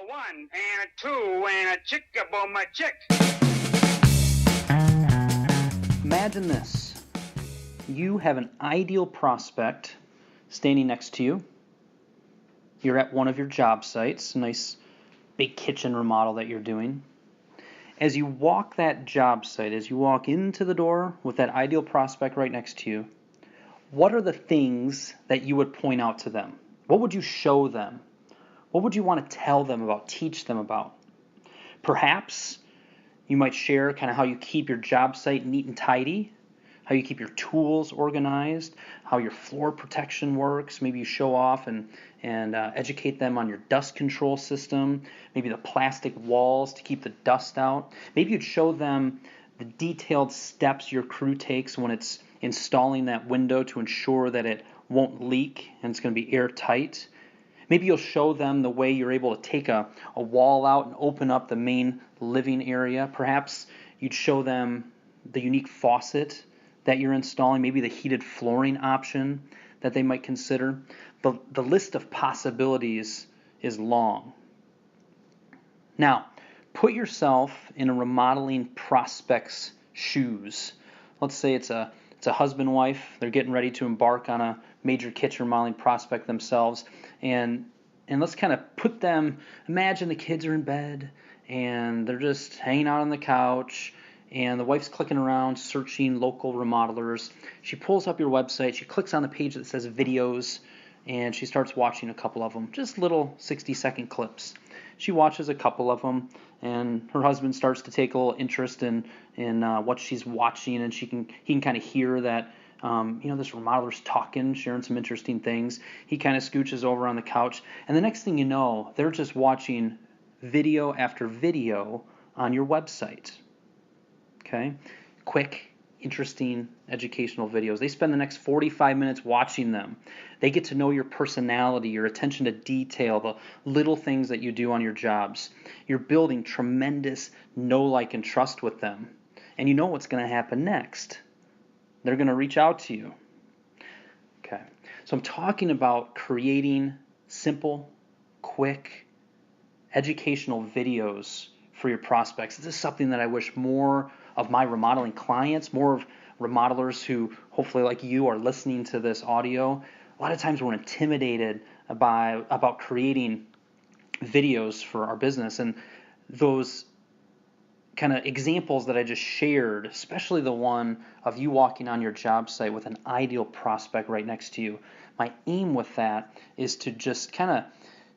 A one and a two and a chick-a-boom a chick. Imagine this. You have an ideal prospect standing next to you. You're at one of your job sites, a nice big kitchen remodel that you're doing. As you walk that job site, as you walk into the door with that ideal prospect right next to you, what are the things that you would point out to them? What would you show them? What would you want to tell them about, teach them about? Perhaps you might share kind of how you keep your job site neat and tidy, how you keep your tools organized, how your floor protection works. Maybe you show off and educate them on your dust control system, maybe the plastic walls to keep the dust out. Maybe you'd show them the detailed steps your crew takes when it's installing that window to ensure that it won't leak and it's going to be airtight. Maybe you'll show them the way you're able to take a wall out and open up the main living area. Perhaps you'd show them the unique faucet that you're installing, maybe the heated flooring option that they might consider. The list of possibilities is long. Now, put yourself in a remodeling prospect's shoes. Let's say it's a husband and wife. They're getting ready to embark on a major kitchen remodeling prospect themselves. And let's kind of put them, imagine the kids are in bed and they're just hanging out on the couch and the wife's clicking around searching local remodelers. She pulls up your website, she clicks on the page that says videos, and she starts watching a couple of them, just little 60-second clips. She watches a couple of them, and her husband starts to take a little interest in what she's watching, and he can kind of hear that this remodeler's talking, sharing some interesting things. He kind of scooches over on the couch, and the next thing you know, they're just watching video after video on your website. Okay? Quick, interesting, educational videos. They spend the next 45 minutes watching them. They get to know your personality, your attention to detail, the little things that you do on your jobs. You're building tremendous know, like, and trust with them. And you know what's going to happen next. They're going to reach out to you. Okay. So I'm talking about creating simple, quick, educational videos for your prospects. This is something that I wish more of my remodeling clients, more of remodelers who hopefully like you are listening to this audio. A lot of times we're intimidated about creating videos for our business, and those kind of examples that I just shared, especially the one of you walking on your job site with an ideal prospect right next to you. My aim with that is to just kind of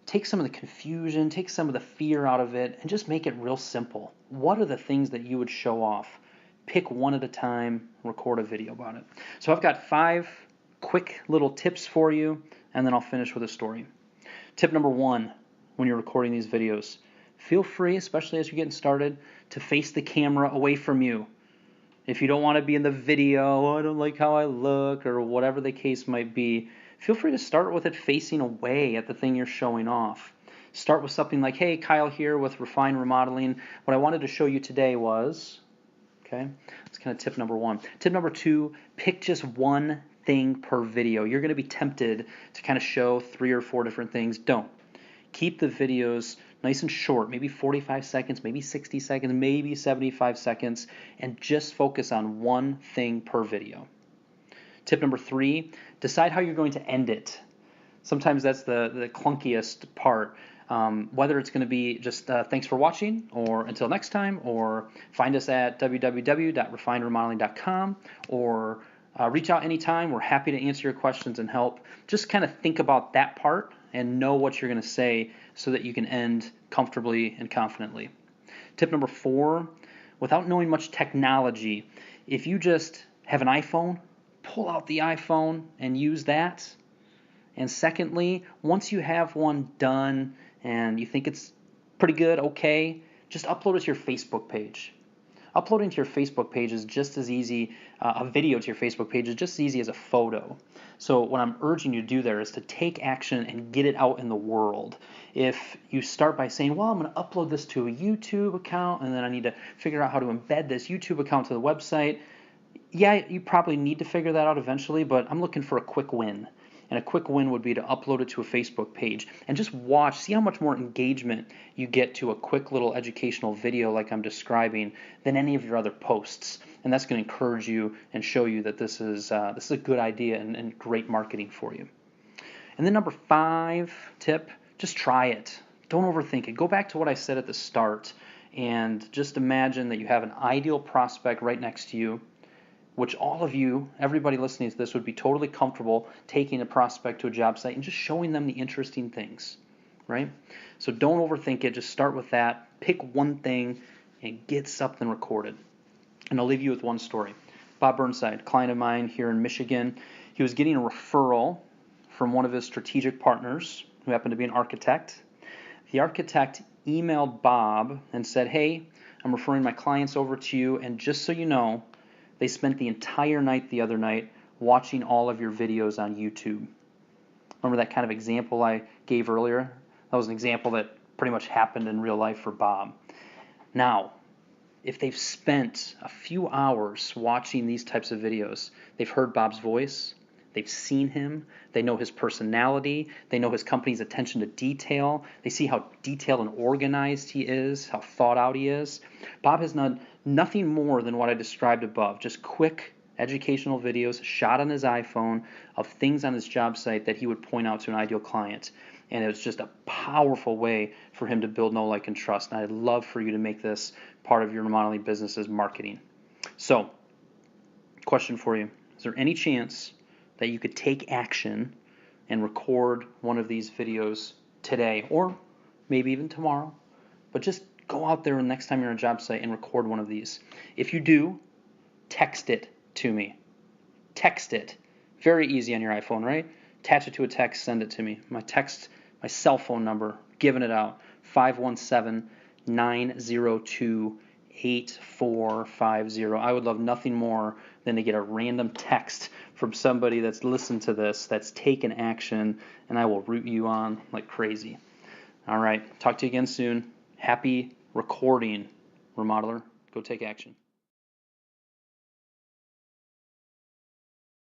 take some of the confusion, take some of the fear out of it, and just make it real simple. What are the things that you would show off? Pick one at a time, record a video about it. So I've got 5 quick little tips for you, and then I'll finish with a story. Tip number 1, when you're recording these videos, feel free, especially as you're getting started, to face the camera away from you. If you don't want to be in the video, I don't like how I look, or whatever the case might be, feel free to start with it facing away at the thing you're showing off. Start with something like, hey, Kyle here with Refined Remodeling. What I wanted to show you today was, okay, that's kind of tip number 1. Tip number 2, pick just one thing per video. You're going to be tempted to kind of show 3 or 4 different things. Don't. Keep the videos nice and short, maybe 45 seconds, maybe 60 seconds, maybe 75 seconds, and just focus on one thing per video. Tip number 3, decide how you're going to end it. Sometimes that's the clunkiest part. Whether it's going to be just thanks for watching, or until next time, or find us at www.refinedremodeling.com, or reach out anytime. We're happy to answer your questions and help. Just kind of think about that part and know what you're going to say so that you can end comfortably and confidently. Tip number 4, without knowing much technology, if you just have an iPhone, pull out the iPhone and use that. And secondly, once you have one done and you think it's pretty good, okay, just upload it to your Facebook page. Uploading to your Facebook page is just as easy, a video to your Facebook page is just as easy as a photo. So what I'm urging you to do there is to take action and get it out in the world. If you start by saying, well, I'm going to upload this to a YouTube account, and then I need to figure out how to embed this YouTube account to the website, yeah, you probably need to figure that out eventually, but I'm looking for a quick win. And a quick win would be to upload it to a Facebook page and just watch, see how much more engagement you get to a quick little educational video like I'm describing than any of your other posts. And that's going to encourage you and show you that this is a good idea and great marketing for you. And then number 5 tip, just try it. Don't overthink it. Go back to what I said at the start and just imagine that you have an ideal prospect right next to you, which all of you, everybody listening to this, would be totally comfortable taking a prospect to a job site and just showing them the interesting things, right? So don't overthink it. Just start with that. Pick one thing and get something recorded. And I'll leave you with one story. Bob Burnside, a client of mine here in Michigan, he was getting a referral from one of his strategic partners who happened to be an architect. The architect emailed Bob and said, hey, I'm referring my clients over to you, and just so you know, they spent the entire night the other night watching all of your videos on YouTube. Remember that kind of example I gave earlier? That was an example that pretty much happened in real life for Bob. Now, if they've spent a few hours watching these types of videos, they've heard Bob's voice, they've seen him, they know his personality, they know his company's attention to detail, they see how detailed and organized he is, how thought out he is. Bob has done nothing more than what I described above, just quick educational videos shot on his iPhone of things on his job site that he would point out to an ideal client. And it was just a powerful way for him to build know, like, and trust. And I'd love for you to make this part of your remodeling business's marketing. So, question for you. Is there any chance that you could take action and record one of these videos today or maybe even tomorrow? But just go out there next time you're on a job site and record one of these. If you do, text it to me. Text it. Very easy on your iPhone, right? Attach it to a text, send it to me. My cell phone number, giving it out, 517-902-8450. I would love nothing more than to get a random text from somebody that's listened to this, that's taken action, and I will root you on like crazy. All right, talk to you again soon. Happy recording, remodeler. Go take action.